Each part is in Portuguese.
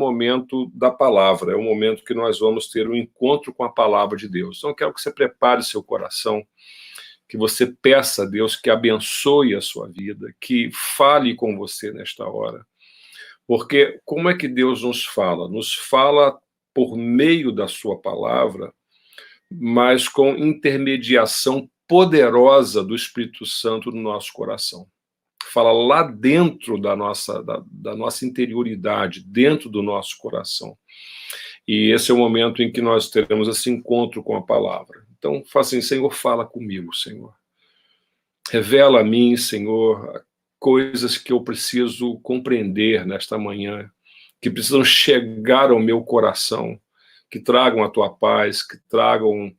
momento da palavra, é o momento que nós vamos ter um encontro com a palavra de Deus. Então, eu quero que você prepare seu coração, que você peça a Deus que abençoe a sua vida, que fale com você nesta hora. Porque como é que Deus nos fala? Nos fala por meio da sua palavra, mas com intermediação poderosa do Espírito Santo no nosso coração. Fala lá dentro da nossa interioridade, dentro do nosso coração. E esse é o momento em que nós teremos esse encontro com a palavra. Então, fala assim: Senhor, fala comigo, Senhor. Revela a mim, Senhor, coisas que eu preciso compreender nesta manhã, que precisam chegar ao meu coração, que tragam a tua paz, que tragam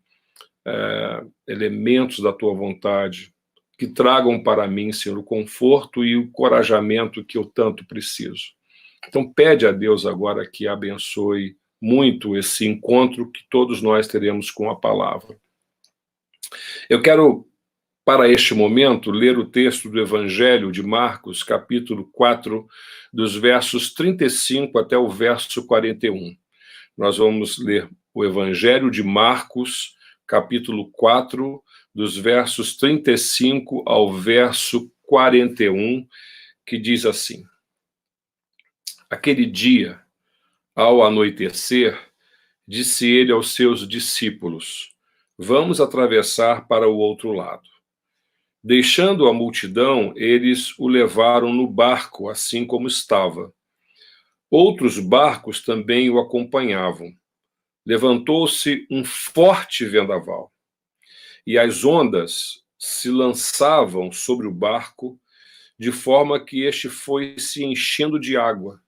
elementos da tua vontade, que tragam para mim, Senhor, o conforto e o encorajamento que eu tanto preciso. Então, pede a Deus agora que abençoe muito esse encontro que todos nós teremos com a palavra. Eu quero, para este momento, ler o texto do Evangelho de Marcos, capítulo 4, dos versos 35 até o verso 41. Nós vamos ler o Evangelho de Marcos, capítulo 4, dos versos 35 ao verso 41, que diz assim: Aquele dia, ao anoitecer, disse ele aos seus discípulos: Vamos atravessar para o outro lado. Deixando a multidão, eles o levaram no barco, assim como estava. Outros barcos também o acompanhavam. Levantou-se um forte vendaval, e as ondas se lançavam sobre o barco, de forma que este foi se enchendo de água.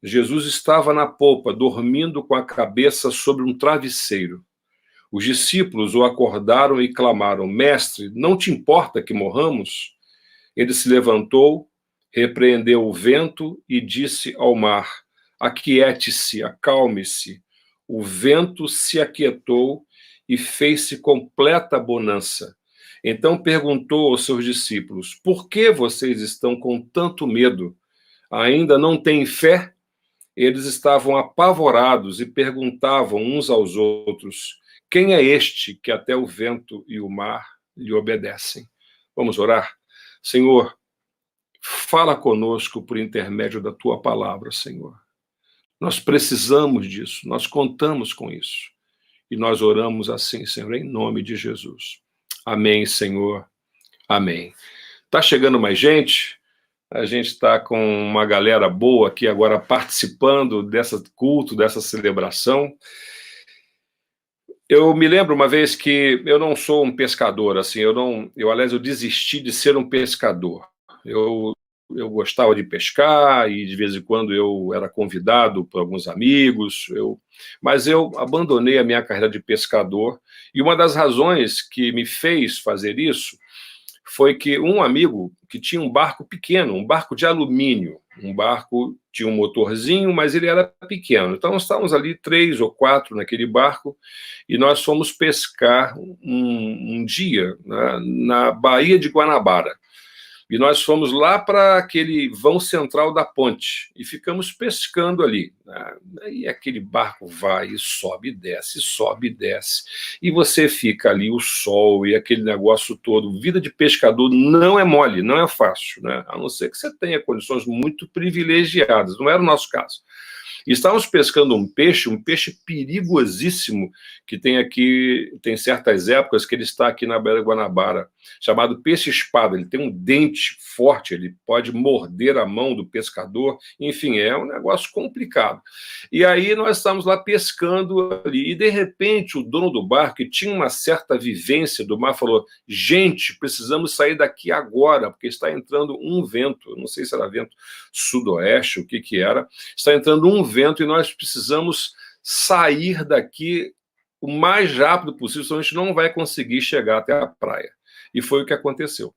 Jesus estava na popa, dormindo com a cabeça sobre um travesseiro. Os discípulos o acordaram e clamaram: Mestre, não te importa que morramos? Ele se levantou, repreendeu o vento e disse ao mar: Aquiete-se, acalme-se. O vento se aquietou e fez-se completa bonança. Então perguntou aos seus discípulos: Por que vocês estão com tanto medo? Ainda não têm fé? Eles estavam apavorados e perguntavam uns aos outros: Quem é este que até o vento e o mar lhe obedecem? Vamos orar? Senhor, fala conosco por intermédio da tua palavra, Senhor. Nós precisamos disso, nós contamos com isso. E nós oramos assim, Senhor, em nome de Jesus. Amém, Senhor. Amém. Tá chegando mais gente? A gente está com uma galera boa aqui agora participando desse culto, dessa celebração. Eu me lembro uma vez que eu não sou um pescador, assim, aliás, eu desisti de ser um pescador. Eu gostava de pescar e de vez em quando eu era convidado por alguns amigos, mas eu abandonei a minha carreira de pescador, e uma das razões que me fez fazer isso foi que um amigo que tinha um barco pequeno, um barco de alumínio, um barco tinha um motorzinho, mas ele era pequeno. Então, nós estávamos ali 3 ou 4 naquele barco, e nós fomos pescar um dia, né, na Baía de Guanabara. E nós fomos lá para aquele vão central da ponte e ficamos pescando ali. E aquele barco vai e sobe e desce, sobe e desce. E você fica ali, o sol e aquele negócio todo. Vida de pescador não é mole, não é fácil, né? A não ser que você tenha condições muito privilegiadas. Não era o nosso caso. E estávamos pescando um peixe perigosíssimo, que tem aqui, tem certas épocas que ele está aqui na Baía de Guanabara, chamado peixe-espada. Ele tem um dente forte, ele pode morder a mão do pescador, enfim, é um negócio complicado. E aí nós estávamos lá pescando ali, e de repente o dono do barco, que tinha uma certa vivência do mar, falou: gente, precisamos sair daqui agora, porque está entrando um vento, eu não sei se era vento sudoeste, o que era, está entrando um vento e nós precisamos sair daqui o mais rápido possível, senão a gente não vai conseguir chegar até a praia. E foi o que aconteceu.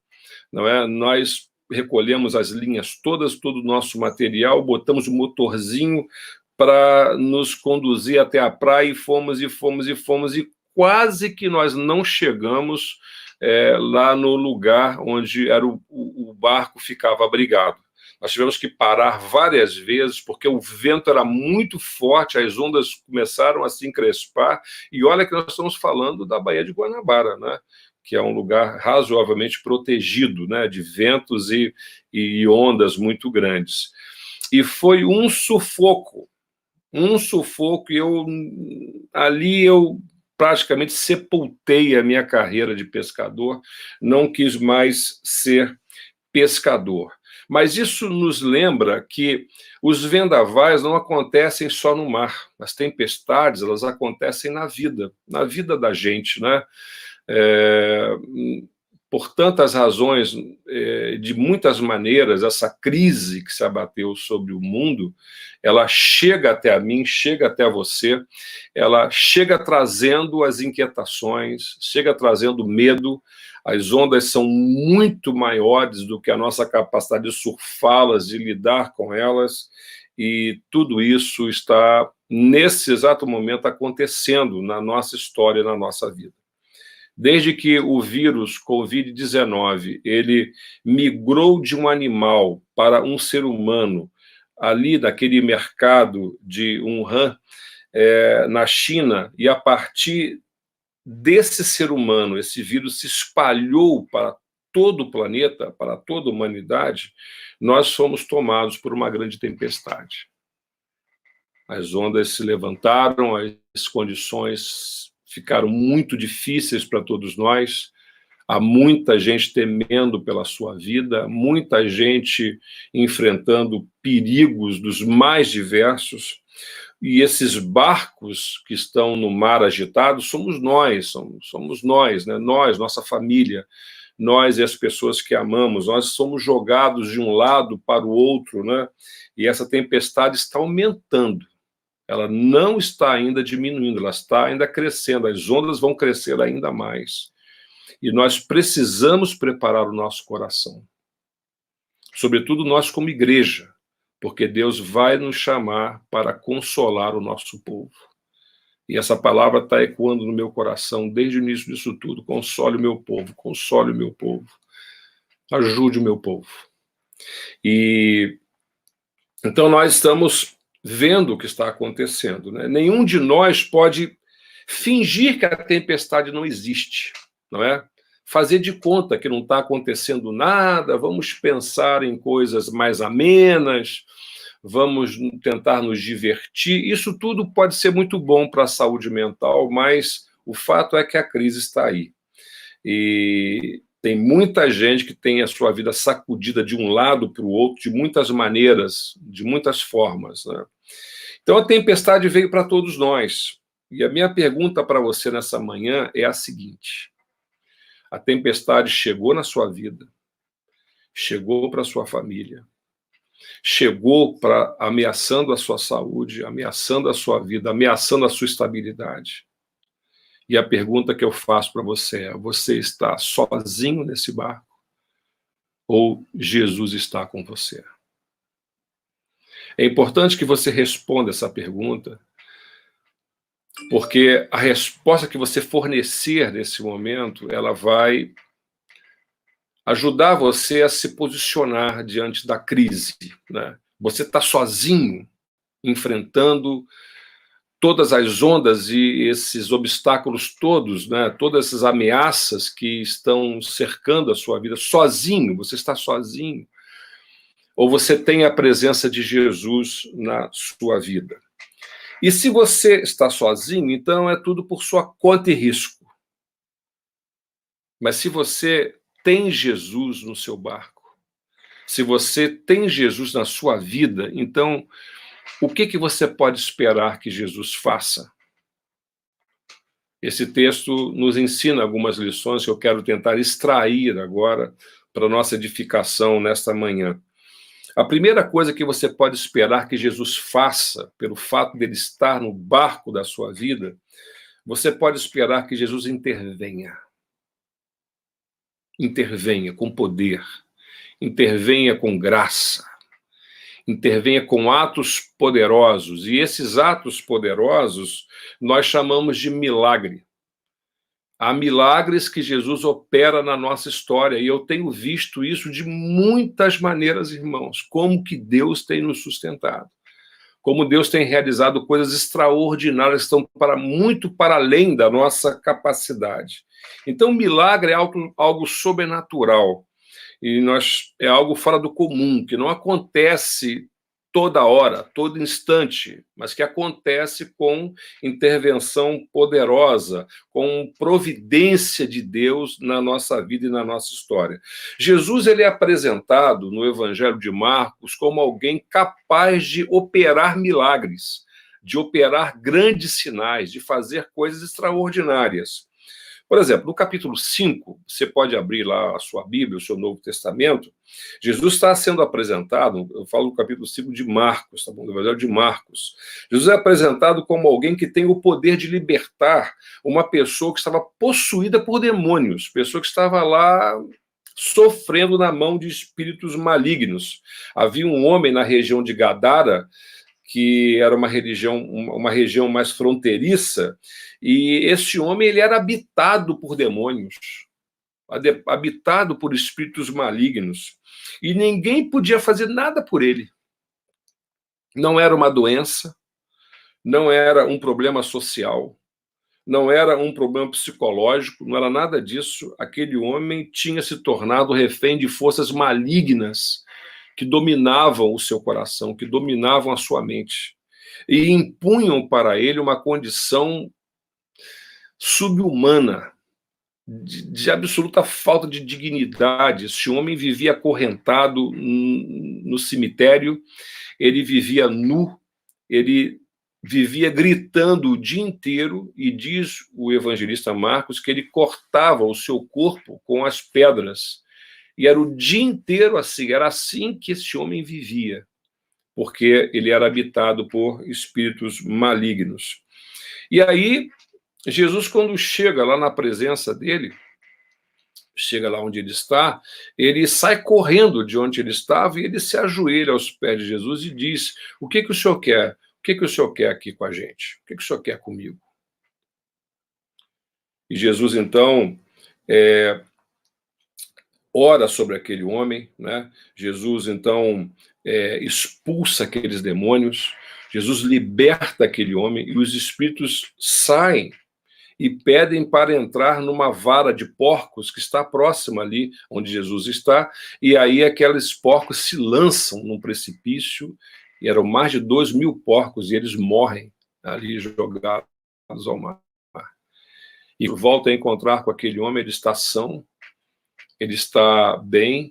Não é? Nós recolhemos as linhas todas, todo o nosso material, botamos o motorzinho para nos conduzir até a praia, e fomos, e quase que nós não chegamos lá no lugar onde era o barco ficava abrigado. Nós tivemos que parar várias vezes, porque o vento era muito forte, as ondas começaram a se encrespar, e olha que nós estamos falando da Baía de Guanabara, né? Que é um lugar razoavelmente protegido, né? De ventos e ondas muito grandes. E foi um sufoco, e ali eu praticamente sepultei a minha carreira de pescador, não quis mais ser pescador. Mas isso nos lembra que os vendavais não acontecem só no mar. As tempestades, elas acontecem na vida da gente, né? Por tantas razões, de muitas maneiras, essa crise que se abateu sobre o mundo, ela chega até a mim, chega até a você, ela chega trazendo as inquietações, chega trazendo medo. As ondas são muito maiores do que a nossa capacidade de surfá-las, de lidar com elas, e tudo isso está, nesse exato momento, acontecendo na nossa história, na nossa vida. Desde que o vírus Covid-19 ele migrou de um animal para um ser humano, ali daquele mercado de Wuhan, na China, e a partir desse ser humano, esse vírus se espalhou para todo o planeta, para toda a humanidade, nós fomos tomados por uma grande tempestade. As ondas se levantaram, as condições ficaram muito difíceis para todos nós, há muita gente temendo pela sua vida, muita gente enfrentando perigos dos mais diversos, e esses barcos que estão no mar agitado somos nós, né? Nós, nossa família, nós e as pessoas que amamos, nós somos jogados de um lado para o outro, né? E essa tempestade está aumentando. Ela não está ainda diminuindo, ela está ainda crescendo, as ondas vão crescer ainda mais. E nós precisamos preparar o nosso coração. Sobretudo nós como igreja, porque Deus vai nos chamar para consolar o nosso povo. E essa palavra está ecoando no meu coração desde o início disso tudo. Console o meu povo, console o meu povo. Ajude o meu povo. E então nós estamos vendo o que está acontecendo, né? Nenhum de nós pode fingir que a tempestade não existe, não é? Fazer de conta que não está acontecendo nada, vamos pensar em coisas mais amenas, vamos tentar nos divertir. Isso tudo pode ser muito bom para a saúde mental, mas o fato é que a crise está aí. E tem muita gente que tem a sua vida sacudida de um lado para o outro, de muitas maneiras, de muitas formas, né? Então a tempestade veio para todos nós. E a minha pergunta para você nessa manhã é a seguinte: a tempestade chegou na sua vida, chegou para a sua família, chegou para ameaçando a sua saúde, ameaçando a sua vida, ameaçando a sua estabilidade. E a pergunta que eu faço para você é: você está sozinho nesse barco? Ou Jesus está com você? É importante que você responda essa pergunta, porque a resposta que você fornecer nesse momento, ela vai ajudar você a se posicionar diante da crise, né? Você está sozinho, enfrentando todas as ondas e esses obstáculos todos, né? Todas essas ameaças que estão cercando a sua vida, sozinho, você está sozinho. Ou você tem a presença de Jesus na sua vida? E se você está sozinho, então é tudo por sua conta e risco. Mas se você tem Jesus no seu barco, se você tem Jesus na sua vida, então o que você pode esperar que Jesus faça? Esse texto nos ensina algumas lições que eu quero tentar extrair agora para a nossa edificação nesta manhã. A primeira coisa que você pode esperar que Jesus faça, pelo fato dele estar no barco da sua vida, você pode esperar que Jesus intervenha. Intervenha com poder, intervenha com graça, intervenha com atos poderosos. E esses atos poderosos nós chamamos de milagre. Há milagres que Jesus opera na nossa história, e eu tenho visto isso de muitas maneiras, irmãos, como que Deus tem nos sustentado, como Deus tem realizado coisas extraordinárias, que estão muito para além da nossa capacidade. Então, milagre é algo sobrenatural, e é algo fora do comum, que não acontece toda hora, todo instante, mas que acontece com intervenção poderosa, com providência de Deus na nossa vida e na nossa história. Jesus, ele é apresentado no Evangelho de Marcos como alguém capaz de operar milagres, de operar grandes sinais, de fazer coisas extraordinárias. Por exemplo, no capítulo 5, você pode abrir lá a sua Bíblia, o seu Novo Testamento, Jesus está sendo apresentado, eu falo no capítulo 5 de Marcos, tá bom? Do Evangelho de Marcos. Jesus é apresentado como alguém que tem o poder de libertar uma pessoa que estava possuída por demônios, pessoa que estava lá sofrendo na mão de espíritos malignos. Havia um homem na região de Gadara, que era uma região mais fronteiriça, e esse homem ele era habitado por demônios, habitado por espíritos malignos, e ninguém podia fazer nada por ele. Não era uma doença, não era um problema social, não era um problema psicológico, não era nada disso. Aquele homem tinha se tornado refém de forças malignas que dominavam o seu coração, que dominavam a sua mente, e impunham para ele uma condição subhumana, de absoluta falta de dignidade. Esse homem vivia acorrentado no cemitério, ele vivia nu, ele vivia gritando o dia inteiro, e diz o evangelista Marcos que ele cortava o seu corpo com as pedras, e era o dia inteiro assim, era assim que esse homem vivia, porque ele era habitado por espíritos malignos. E aí, Jesus, quando chega lá na presença dele, chega lá onde ele está, ele sai correndo de onde ele estava e ele se ajoelha aos pés de Jesus e diz: o que o senhor quer? O que o senhor quer aqui com a gente? O que o senhor quer comigo? E Jesus, então, ora sobre aquele homem, né? Jesus, então, expulsa aqueles demônios, Jesus liberta aquele homem, e os espíritos saem e pedem para entrar numa vara de porcos que está próxima ali onde Jesus está, e aí aqueles porcos se lançam num precipício, e eram mais de 2.000 porcos, e eles morrem ali jogados ao mar. E volta a encontrar com aquele homem, ele está são, ele está bem,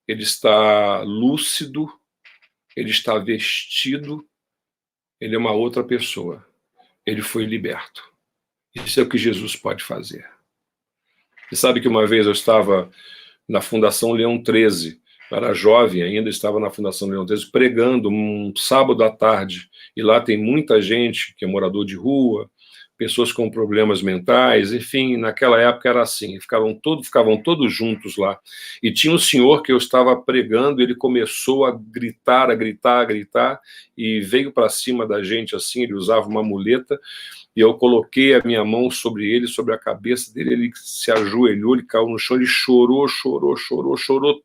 ele está lúcido, ele está vestido, ele é uma outra pessoa. Ele foi liberto. Isso é o que Jesus pode fazer. Você sabe que uma vez eu estava na Fundação Leão 13, eu era jovem ainda, estava na Fundação Leão 13 pregando um sábado à tarde, e lá tem muita gente que é morador de rua, pessoas com problemas mentais, enfim, naquela época era assim, ficavam todos juntos lá. E tinha um senhor que eu estava pregando, ele começou a gritar, e veio para cima da gente assim, ele usava uma muleta, e eu coloquei a minha mão sobre ele, sobre a cabeça dele, ele se ajoelhou, ele caiu no chão, ele chorou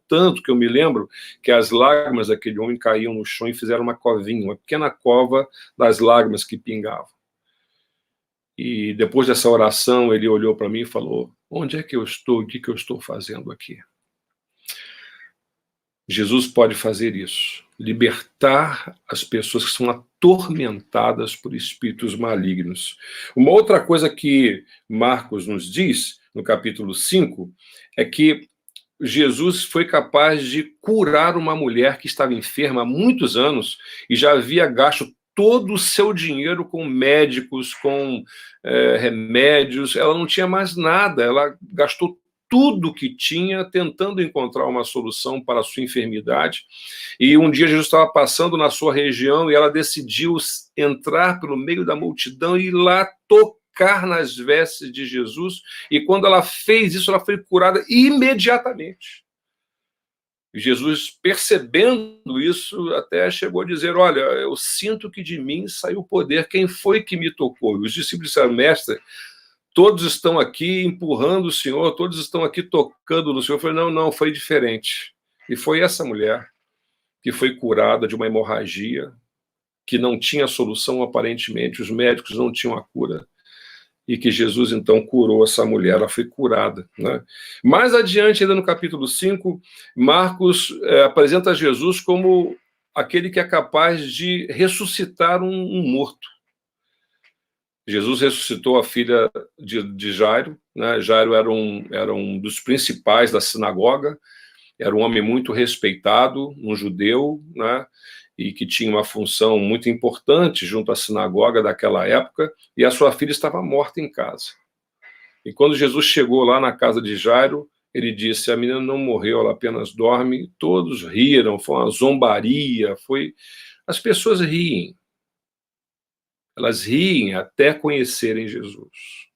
tanto, que eu me lembro que as lágrimas daquele homem caíam no chão e fizeram uma covinha, uma pequena cova das lágrimas que pingavam. E depois dessa oração, ele olhou para mim e falou: onde é que eu estou? O que eu estou fazendo aqui? Jesus pode fazer isso, libertar as pessoas que são atormentadas por espíritos malignos. Uma outra coisa que Marcos nos diz, no capítulo 5, é que Jesus foi capaz de curar uma mulher que estava enferma há muitos anos e já havia gasto todo o seu dinheiro com médicos, com remédios. Ela não tinha mais nada, ela gastou tudo que tinha tentando encontrar uma solução para a sua enfermidade. E um dia Jesus estava passando na sua região e ela decidiu entrar pelo meio da multidão e ir lá tocar nas vestes de Jesus. E quando ela fez isso, ela foi curada imediatamente. E Jesus, percebendo isso, até chegou a dizer: olha, eu sinto que de mim saiu o poder, quem foi que me tocou? E os discípulos disseram: mestre, todos estão aqui empurrando o Senhor, todos estão aqui tocando no Senhor. Eu falei, não, foi diferente. E foi essa mulher que foi curada de uma hemorragia, que não tinha solução aparentemente, os médicos não tinham a cura, e que Jesus, então, curou essa mulher, ela foi curada, né? Mais adiante, ainda no capítulo 5, Marcos apresenta Jesus como aquele que é capaz de ressuscitar um morto. Jesus ressuscitou a filha de Jairo, né? Jairo era um dos principais da sinagoga, era um homem muito respeitado, um judeu, né? E que tinha uma função muito importante junto à sinagoga daquela época, e a sua filha estava morta em casa. E quando Jesus chegou lá na casa de Jairo, ele disse, a menina não morreu, ela apenas dorme. Todos riram, foi uma zombaria, as pessoas riem. Elas riem até conhecerem Jesus.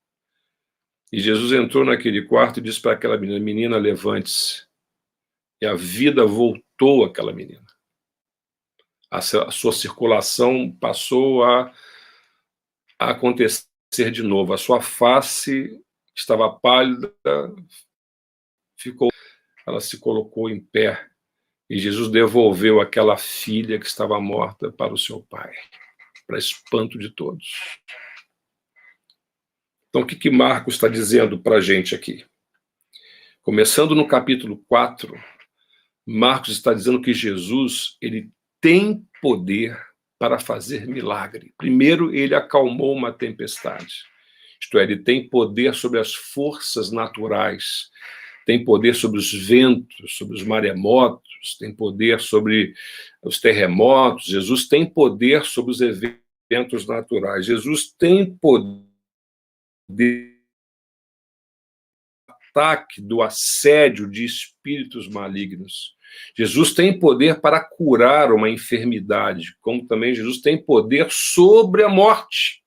E Jesus entrou naquele quarto e disse para aquela menina, menina, levante-se. E a vida voltou àquela menina. A sua circulação passou a acontecer de novo. A sua face estava pálida, ela se colocou em pé. E Jesus devolveu aquela filha que estava morta para o seu pai, para espanto de todos. Então, o que Marcos está dizendo para a gente aqui? Começando no capítulo 4, Marcos está dizendo que Jesus, ele tem poder para fazer milagre. Primeiro, ele acalmou uma tempestade. Isto é, ele tem poder sobre as forças naturais, tem poder sobre os ventos, sobre os maremotos, tem poder sobre os terremotos. Jesus tem poder sobre os eventos naturais. Jesus tem poder ataque, do assédio de espíritos malignos. Jesus tem poder para curar uma enfermidade, como também Jesus tem poder sobre a morte.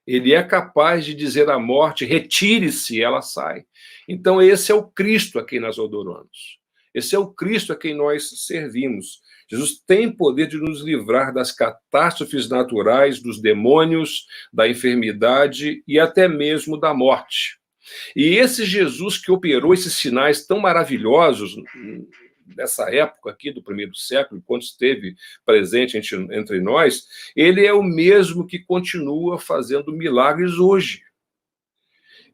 Ele é capaz de dizer à morte, retire-se, ela sai. Então esse é o Cristo a quem nós adoramos. Esse é o Cristo a quem nós servimos. Jesus tem poder de nos livrar das catástrofes naturais, dos demônios, da enfermidade e até mesmo da morte. E esse Jesus que operou esses sinais tão maravilhosos nessa época aqui do primeiro século, quando esteve presente entre nós, ele é o mesmo que continua fazendo milagres hoje.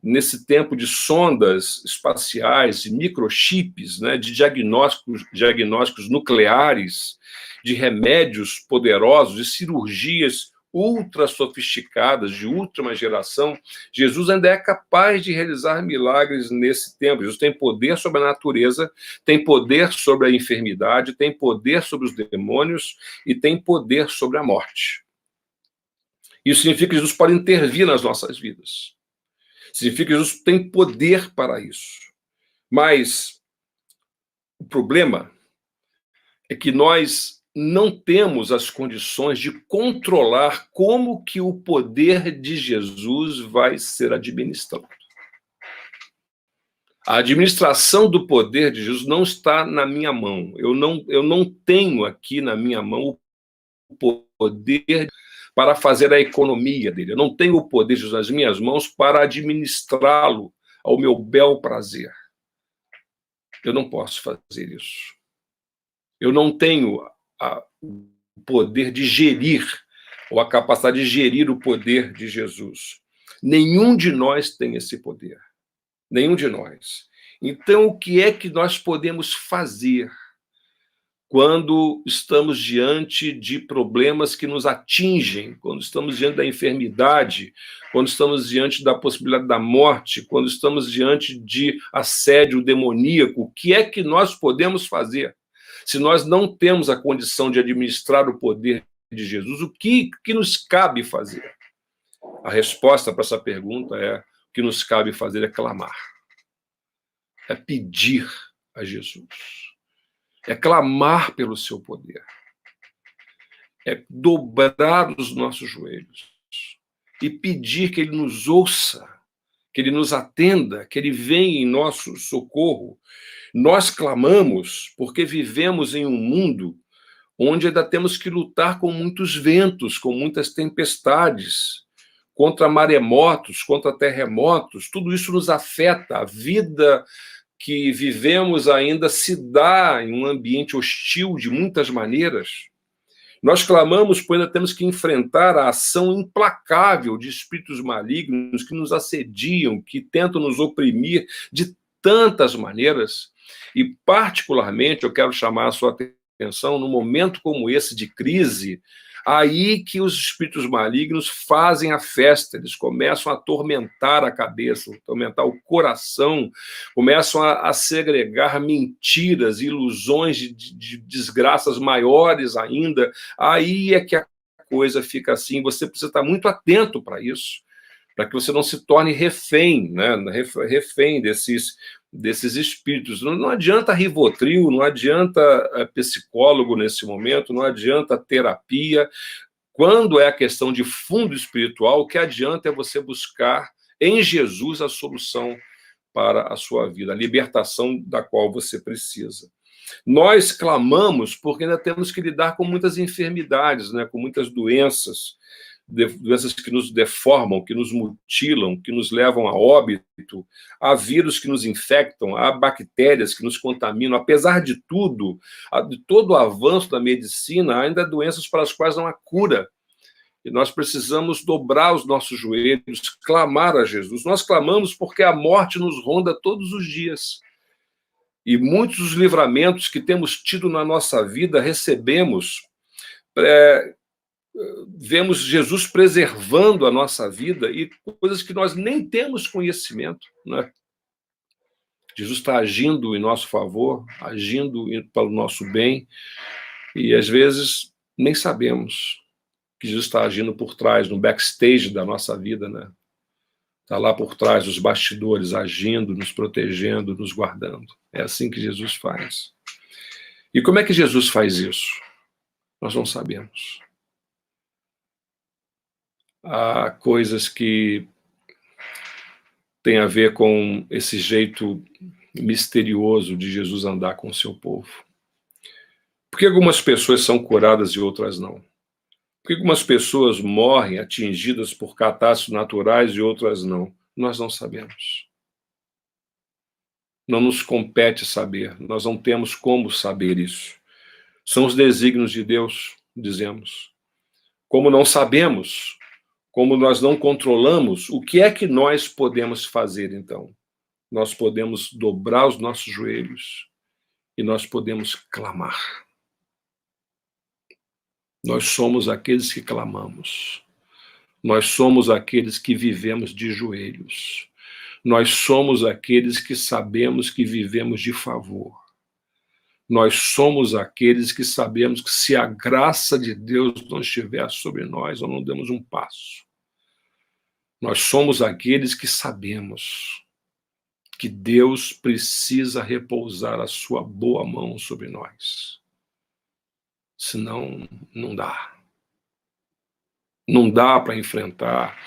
Nesse tempo de sondas espaciais, microchips, né, de diagnósticos nucleares, de remédios poderosos, de cirurgias ultra sofisticadas, de última geração, Jesus ainda é capaz de realizar milagres nesse tempo. Jesus tem poder sobre a natureza, tem poder sobre a enfermidade, tem poder sobre os demônios e tem poder sobre a morte. Isso significa que Jesus pode intervir nas nossas vidas. Significa que Jesus tem poder para isso. Mas o problema é que nós não temos as condições de controlar como que o poder de Jesus vai ser administrado. A administração do poder de Jesus não está na minha mão. Eu não tenho aqui na minha mão o poder para fazer a economia dele. Eu não tenho o poder de Jesus nas minhas mãos para administrá-lo ao meu bel prazer. Eu não posso fazer isso. Eu não tenho o poder de gerir, ou a capacidade de gerir o poder de Jesus. Nenhum de nós tem esse poder. Nenhum de nós. Então, o que é que nós podemos fazer quando estamos diante de problemas que nos atingem, quando estamos diante da enfermidade, quando estamos diante da possibilidade da morte, quando estamos diante de assédio demoníaco? O que é que nós podemos fazer? Se nós não temos a condição de administrar o poder de Jesus, o que nos cabe fazer? A resposta para essa pergunta é: o que nos cabe fazer é clamar. É pedir a Jesus. É clamar pelo seu poder. É dobrar os nossos joelhos e pedir que ele nos ouça, que ele nos atenda, que ele venha em nosso socorro. Nós clamamos porque vivemos em um mundo onde ainda temos que lutar com muitos ventos, com muitas tempestades, contra maremotos, contra terremotos. Tudo isso nos afeta. A vida que vivemos ainda se dá em um ambiente hostil de muitas maneiras. Nós clamamos, pois ainda temos que enfrentar a ação implacável de espíritos malignos que nos assediam, que tentam nos oprimir de tantas maneiras. E, particularmente, eu quero chamar a sua atenção, num momento como esse de crise, aí que os espíritos malignos fazem a festa, eles começam a atormentar a cabeça, atormentar o coração, começam a segregar mentiras, ilusões de desgraças maiores ainda. Aí é que a coisa fica assim, você precisa estar muito atento para isso, para que você não se torne refém, né? Refém desses espíritos. Não adianta Rivotril, não adianta psicólogo nesse momento, não adianta terapia. Quando é a questão de fundo espiritual, o que adianta é você buscar em Jesus a solução para a sua vida, a libertação da qual você precisa. Nós clamamos porque ainda temos que lidar com muitas enfermidades, né, com muitas doenças que nos deformam, que nos mutilam, que nos levam a óbito, há vírus que nos infectam, há bactérias que nos contaminam. Apesar de tudo, de todo o avanço da medicina, há ainda doenças para as quais não há cura. E nós precisamos dobrar os nossos joelhos, clamar a Jesus. Nós clamamos porque a morte nos ronda todos os dias. E muitos dos livramentos que temos tido na nossa vida, recebemos vemos Jesus preservando a nossa vida e coisas que nós nem temos conhecimento, né? Jesus está agindo em nosso favor, agindo para o nosso bem, e às vezes nem sabemos que Jesus está agindo por trás, no backstage da nossa vida, né? Está lá por trás, os bastidores, agindo, nos protegendo, nos guardando. É assim que Jesus faz. E como é que Jesus faz isso? Nós não sabemos. Há coisas que têm a ver com esse jeito misterioso de Jesus andar com o seu povo. Por que algumas pessoas são curadas e outras não? Por que algumas pessoas morrem atingidas por catástrofes naturais e outras não? Nós não sabemos. Não nos compete saber, nós não temos como saber isso. São os desígnios de Deus, dizemos. Como não sabemos, como nós não controlamos, o que é que nós podemos fazer, então? Nós podemos dobrar os nossos joelhos e nós podemos clamar. Nós somos aqueles que clamamos. Nós somos aqueles que vivemos de joelhos. Nós somos aqueles que sabemos que vivemos de favor. Nós somos aqueles que sabemos que se a graça de Deus não estiver sobre nós, nós não damos um passo. Nós somos aqueles que sabemos que Deus precisa repousar a sua boa mão sobre nós. Senão, não dá. Não dá para enfrentar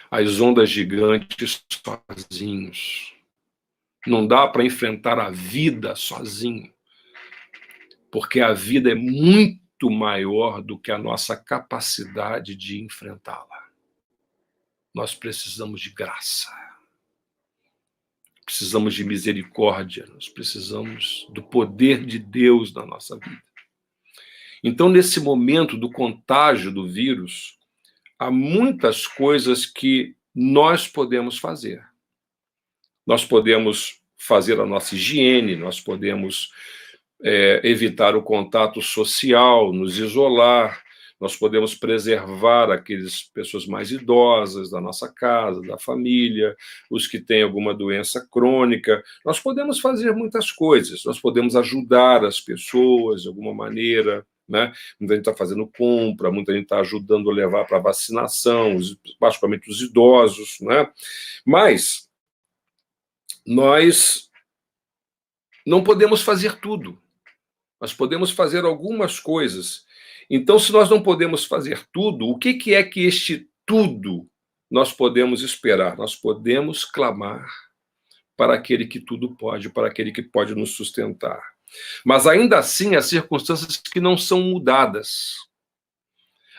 as ondas gigantes sozinhos. Não dá para enfrentar a vida sozinho. Porque a vida é muito maior do que a nossa capacidade de enfrentá-la. Nós precisamos de graça. Precisamos de misericórdia. Nós precisamos do poder de Deus na nossa vida. Então, nesse momento do contágio do vírus, há muitas coisas que nós podemos fazer. Nós podemos fazer a nossa higiene, nós podemos evitar o contato social, nos isolar, nós podemos preservar aquelas pessoas mais idosas da nossa casa, da família, os que têm alguma doença crônica. Nós podemos fazer muitas coisas, nós podemos ajudar as pessoas de alguma maneira, né? Muita gente está fazendo compra, muita gente está ajudando a levar para vacinação, particularmente os idosos, né? Mas nós não podemos fazer tudo. Nós podemos fazer algumas coisas. Então, se nós não podemos fazer tudo, o que é que este tudo nós podemos esperar? Nós podemos clamar para aquele que tudo pode, para aquele que pode nos sustentar. Mas ainda assim, há circunstâncias que não são mudadas.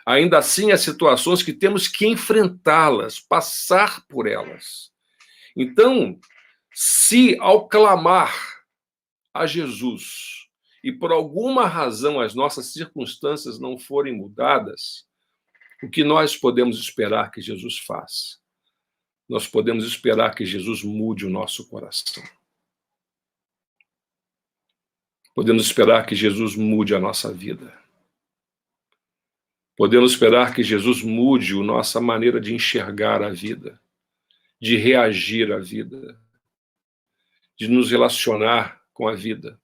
Ainda assim, há situações que temos que enfrentá-las, passar por elas. Então, se ao clamar a Jesus e por alguma razão as nossas circunstâncias não forem mudadas, o que nós podemos esperar que Jesus faça? Nós podemos esperar que Jesus mude o nosso coração. Podemos esperar que Jesus mude a nossa vida. Podemos esperar que Jesus mude a nossa maneira de enxergar a vida, de reagir à vida, de nos relacionar com a vida.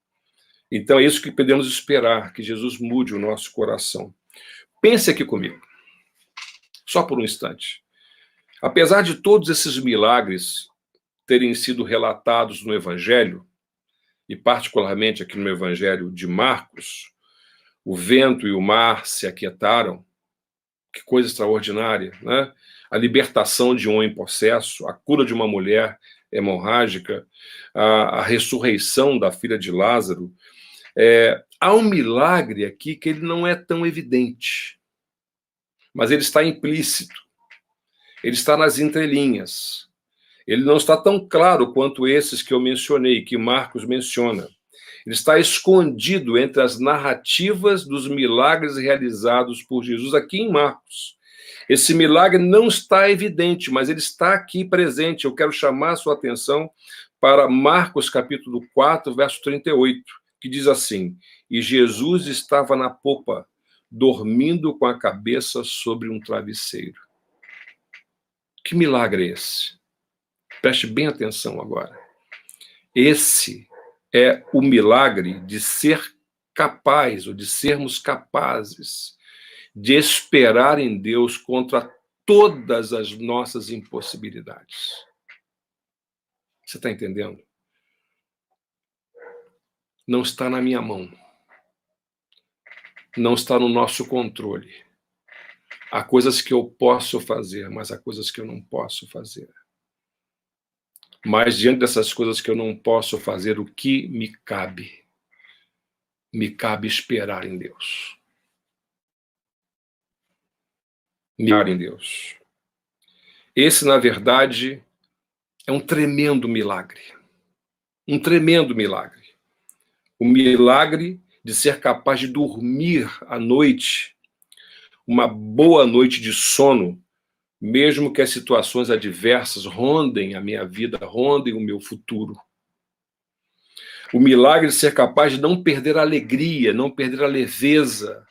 Então é isso que podemos esperar, que Jesus mude o nosso coração. Pense aqui comigo, só por um instante. Apesar de todos esses milagres terem sido relatados no Evangelho, e particularmente aqui no Evangelho de Marcos, o vento e o mar se aquietaram, que coisa extraordinária, né? A libertação de um homem possesso, a cura de uma mulher hemorrágica, a ressurreição da filha de Lázaro. Há um milagre aqui que ele não é tão evidente, mas ele está implícito, ele está nas entrelinhas. Ele não está tão claro quanto esses que eu mencionei, que Marcos menciona. Ele está escondido entre as narrativas dos milagres realizados por Jesus aqui em Marcos. Esse milagre não está evidente, mas ele está aqui presente. Eu quero chamar a sua atenção para Marcos capítulo 4, verso 38, que diz assim: e Jesus estava na popa, dormindo com a cabeça sobre um travesseiro. Que milagre é esse? Preste bem atenção agora. Esse é o milagre de ser capaz, ou de sermos capazes, de esperar em Deus contra todas as nossas impossibilidades. Você está entendendo? Não está na minha mão. Não está no nosso controle. Há coisas que eu posso fazer, mas há coisas que eu não posso fazer. Mas diante dessas coisas que eu não posso fazer, o que me cabe? Me cabe esperar em Deus. Esperar em Deus. Esse, na verdade, é um tremendo milagre. Um tremendo milagre. O milagre de ser capaz de dormir à noite, uma boa noite de sono, mesmo que as situações adversas rondem a minha vida, rondem o meu futuro. O milagre de ser capaz de não perder a alegria, não perder a leveza,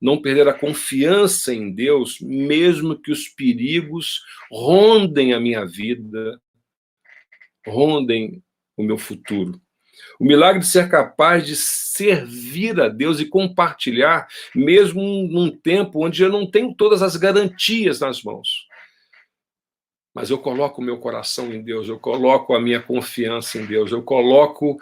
não perder a confiança em Deus, mesmo que os perigos rondem a minha vida, rondem o meu futuro. O milagre de ser capaz de servir a Deus e compartilhar, mesmo num tempo onde eu não tenho todas as garantias nas mãos. Mas eu coloco o meu coração em Deus, eu coloco a minha confiança em Deus, eu coloco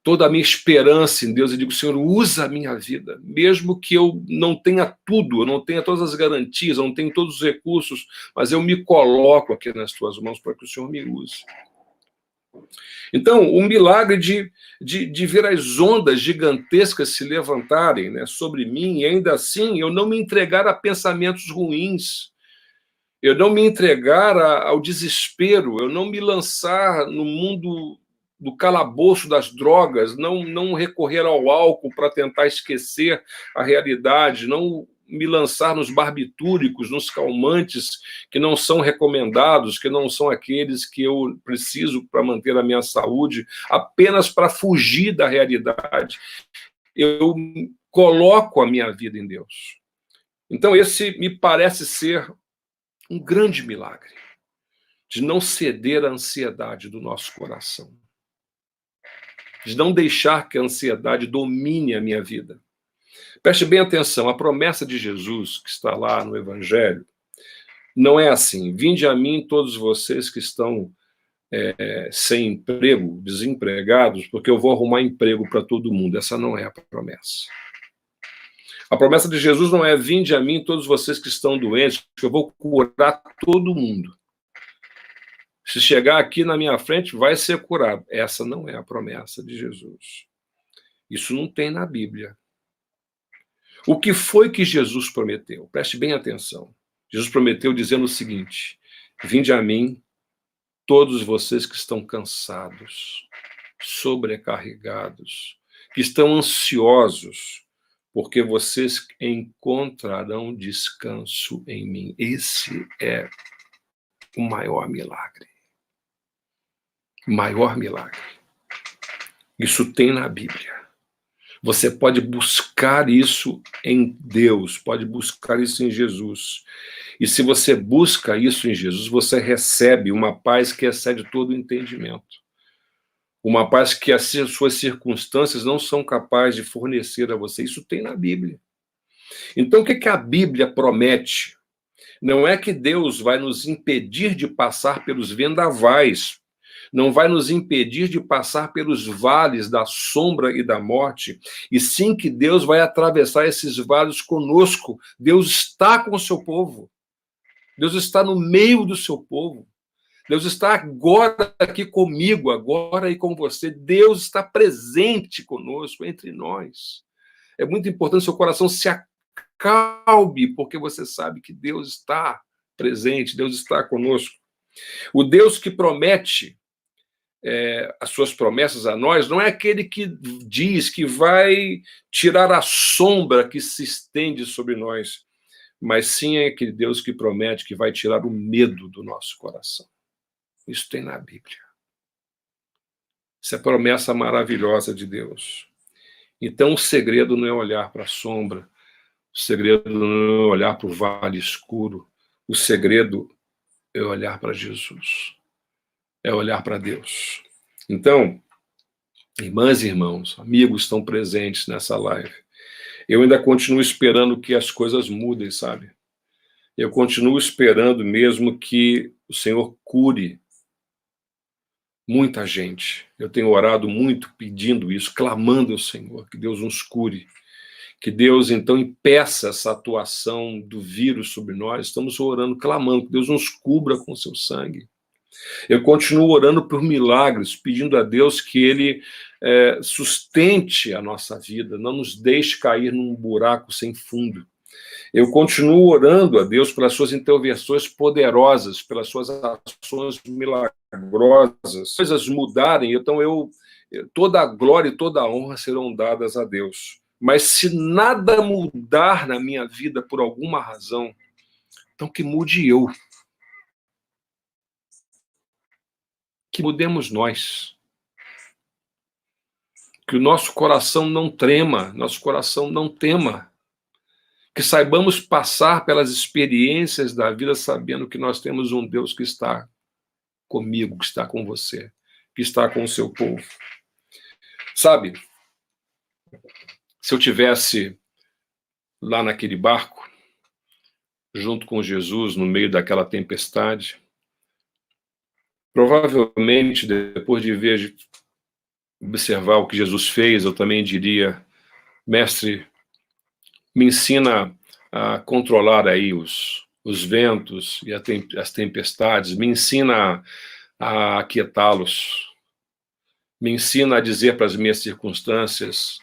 toda a minha esperança em Deus e digo: Senhor, usa a minha vida, mesmo que eu não tenha tudo, eu não tenha todas as garantias, eu não tenho todos os recursos, mas eu me coloco aqui nas tuas mãos para que o Senhor me use. Então, o milagre de ver as ondas gigantescas se levantarem, né, sobre mim, e ainda assim eu não me entregar a pensamentos ruins, eu não me entregar ao desespero, eu não me lançar no mundo do calabouço das drogas, não recorrer ao álcool para tentar esquecer a realidade, não me lançar nos barbitúricos, nos calmantes que não são recomendados, que não são aqueles que eu preciso para manter a minha saúde, apenas para fugir da realidade. Eu coloco a minha vida em Deus. Então, esse me parece ser um grande milagre, de não ceder à ansiedade do nosso coração, de não deixar que a ansiedade domine a minha vida. Preste bem atenção, a promessa de Jesus, que está lá no Evangelho, não é assim: vinde a mim todos vocês que estão sem emprego, desempregados, porque eu vou arrumar emprego para todo mundo. Essa não é a promessa. A promessa de Jesus não é: vinde a mim todos vocês que estão doentes, que eu vou curar todo mundo. Se chegar aqui na minha frente, vai ser curado. Essa não é a promessa de Jesus. Isso não tem na Bíblia. O que foi que Jesus prometeu? Preste bem atenção. Jesus prometeu dizendo o seguinte: vinde a mim, todos vocês que estão cansados, sobrecarregados, que estão ansiosos, porque vocês encontrarão descanso em mim. Esse é o maior milagre. O maior milagre. Isso tem na Bíblia. Você pode buscar isso em Deus, pode buscar isso em Jesus. E se você busca isso em Jesus, você recebe uma paz que excede todo o entendimento. Uma paz que as suas circunstâncias não são capazes de fornecer a você. Isso tem na Bíblia. Então, o que a Bíblia promete? Não é que Deus vai nos impedir de passar pelos vendavais, não vai nos impedir de passar pelos vales da sombra e da morte, e sim que Deus vai atravessar esses vales conosco. Deus está com o seu povo. Deus está no meio do seu povo. Deus está agora aqui comigo, agora e com você. Deus está presente conosco, entre nós. É muito importante que seu coração se acalme, porque você sabe que Deus está presente, Deus está conosco. O Deus que promete as suas promessas a nós não é aquele que diz que vai tirar a sombra que se estende sobre nós, mas sim é aquele Deus que promete que vai tirar o medo do nosso coração. Isso tem na Bíblia. Isso é promessa maravilhosa de Deus. Então, o segredo não é olhar para a sombra, o segredo não é olhar para o vale escuro, o segredo é olhar para Jesus, é olhar para Deus. Então, irmãs e irmãos, amigos estão presentes nessa live. Eu ainda continuo esperando que as coisas mudem, sabe? Eu continuo esperando mesmo que o Senhor cure muita gente. Eu tenho orado muito pedindo isso, clamando ao Senhor, que Deus nos cure. Que Deus, então, impeça essa atuação do vírus sobre nós. Estamos orando, clamando, que Deus nos cubra com o seu sangue. Eu continuo orando por milagres, pedindo a Deus que Ele sustente a nossa vida, não nos deixe cair num buraco sem fundo. Eu continuo orando a Deus pelas suas intervenções poderosas, pelas suas ações milagrosas, coisas mudarem, então toda a glória e toda a honra serão dadas a Deus. Mas se nada mudar na minha vida por alguma razão, então que mude eu. Que mudemos nós. Que o nosso coração não trema, nosso coração não tema. Que saibamos passar pelas experiências da vida sabendo que nós temos um Deus que está comigo, que está com você, que está com o seu povo. Sabe, se eu tivesse lá naquele barco, junto com Jesus, no meio daquela tempestade, provavelmente, depois de observar o que Jesus fez, eu também diria: mestre, me ensina a controlar aí os ventos e as tempestades, me ensina a aquietá-los, me ensina a dizer para as minhas circunstâncias: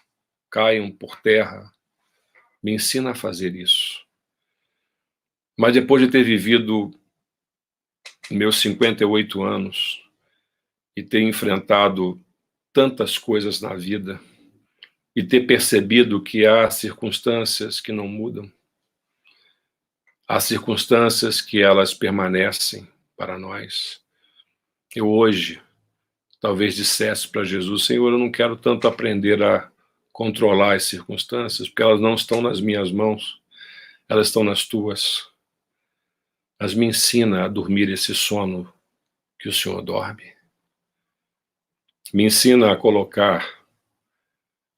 caiam por terra, me ensina a fazer isso. Mas depois de ter vivido meus 58 anos e ter enfrentado tantas coisas na vida e ter percebido que há circunstâncias que não mudam, há circunstâncias que elas permanecem para nós. Eu hoje talvez dissesse para Jesus: Senhor, eu não quero tanto aprender a controlar as circunstâncias, porque elas não estão nas minhas mãos, elas estão nas tuas. Mas me ensina a dormir esse sono que o Senhor dorme. Me ensina a colocar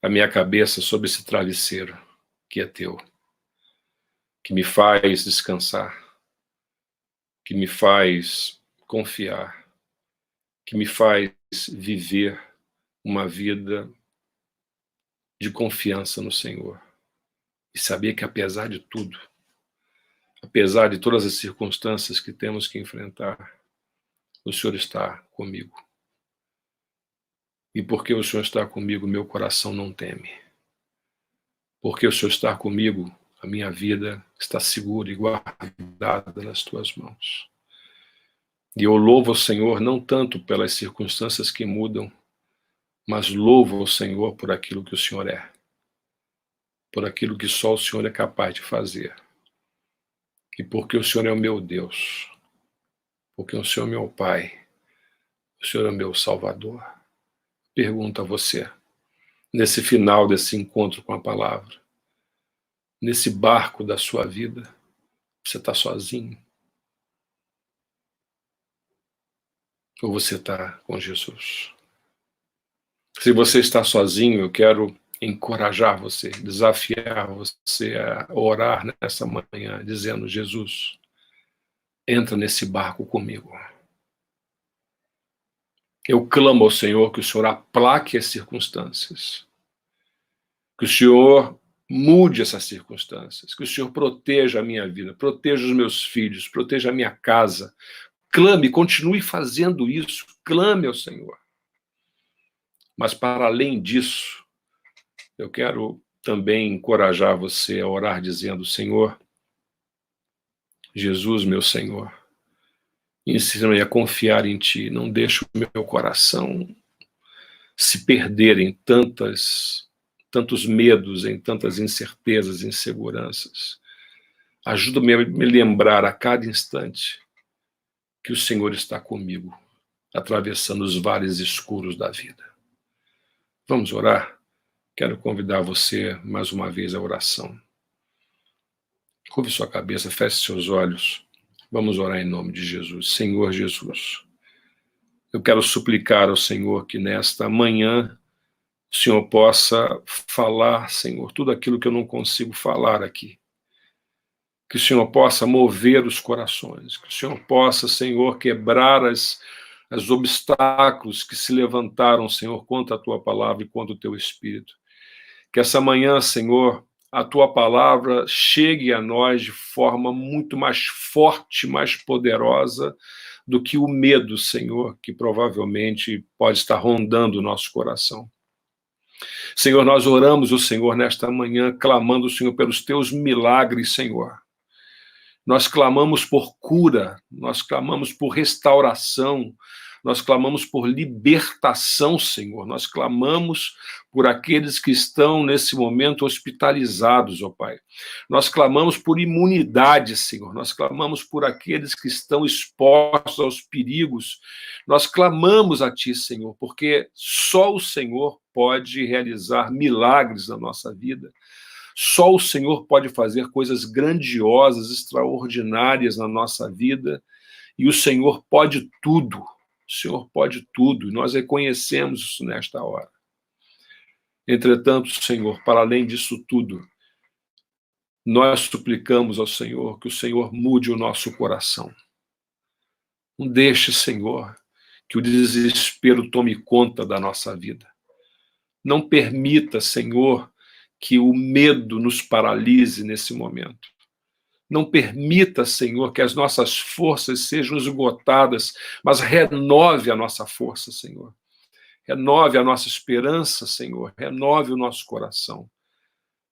a minha cabeça sobre esse travesseiro que é teu, que me faz descansar, que me faz confiar, que me faz viver uma vida de confiança no Senhor. E saber que, apesar de tudo, apesar de todas as circunstâncias que temos que enfrentar, o Senhor está comigo. E porque o Senhor está comigo, meu coração não teme. porque o Senhor está comigo, a minha vida está segura e guardada nas tuas mãos. E eu louvo o Senhor não tanto pelas circunstâncias que mudam, mas louvo o Senhor por aquilo que o Senhor é, por aquilo que só o Senhor é capaz de fazer. E porque o Senhor é o meu Deus, porque o Senhor é meu Pai, o Senhor é meu Salvador. Pergunto a você, nesse final desse encontro com a palavra, nesse barco da sua vida, você está sozinho? Ou você está com Jesus? Se você está sozinho, eu quero encorajar você, desafiar você a orar nessa manhã, dizendo: Jesus, entra nesse barco comigo. Eu clamo ao Senhor que o Senhor aplaque as circunstâncias, que o Senhor mude essas circunstâncias, que o Senhor proteja a minha vida, proteja os meus filhos, proteja a minha casa. Clame, continue fazendo isso, clame ao Senhor. Mas para além disso, eu quero também encorajar você a orar dizendo: Senhor, Jesus, meu Senhor, ensina-me a confiar em Ti, não deixe o meu coração se perder em tantos medos, em tantas incertezas, inseguranças. Ajuda-me a me lembrar a cada instante que o Senhor está comigo, atravessando os vales escuros da vida. Vamos orar? Quero convidar você mais uma vez à oração. Curve sua cabeça, feche seus olhos. Vamos orar em nome de Jesus. Senhor Jesus, eu quero suplicar ao Senhor que nesta manhã o Senhor possa falar, Senhor, tudo aquilo que eu não consigo falar aqui. Que o Senhor possa mover os corações, que o Senhor possa, Senhor, quebrar os obstáculos que se levantaram, Senhor, contra a Tua palavra e contra o Teu Espírito. Que essa manhã, Senhor, a Tua palavra chegue a nós de forma muito mais forte, mais poderosa do que o medo, Senhor, que provavelmente pode estar rondando o nosso coração. Senhor, nós oramos o Senhor nesta manhã, clamando o Senhor pelos Teus milagres, Senhor. Nós clamamos por cura, nós clamamos por restauração, nós clamamos por libertação, Senhor. Nós clamamos por aqueles que estão nesse momento hospitalizados, ó Pai. Nós clamamos por imunidade, Senhor. Nós clamamos por aqueles que estão expostos aos perigos. Nós clamamos a Ti, Senhor, porque só o Senhor pode realizar milagres na nossa vida. Só o Senhor pode fazer coisas grandiosas, extraordinárias na nossa vida, e o Senhor pode tudo. O Senhor pode tudo, e nós reconhecemos isso nesta hora. Entretanto, Senhor, para além disso tudo, nós suplicamos ao Senhor que o Senhor mude o nosso coração. Não deixe, Senhor, que o desespero tome conta da nossa vida. Não permita, Senhor, que o medo nos paralise nesse momento. Não permita, Senhor, que as nossas forças sejam esgotadas, mas renove a nossa força, Senhor. Renove a nossa esperança, Senhor. Renove o nosso coração.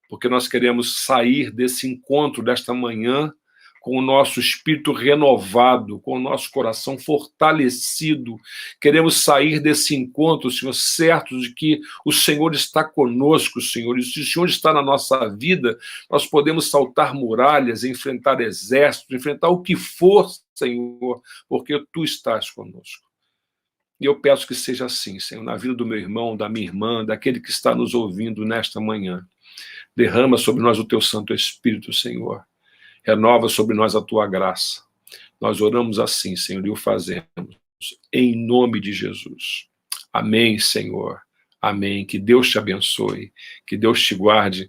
Porque nós queremos sair desse encontro desta manhã com o nosso espírito renovado, com o nosso coração fortalecido. Queremos sair desse encontro, Senhor, certos de que o Senhor está conosco, Senhor. E se o Senhor está na nossa vida, nós podemos saltar muralhas, enfrentar exércitos, enfrentar o que for, Senhor, porque Tu estás conosco. E eu peço que seja assim, Senhor, na vida do meu irmão, da minha irmã, daquele que está nos ouvindo nesta manhã. Derrama sobre nós o Teu Santo Espírito, Senhor. Renova sobre nós a Tua graça. Nós oramos assim, Senhor, e o fazemos em nome de Jesus. Amém, Senhor. Amém. Que Deus te abençoe, que Deus te guarde,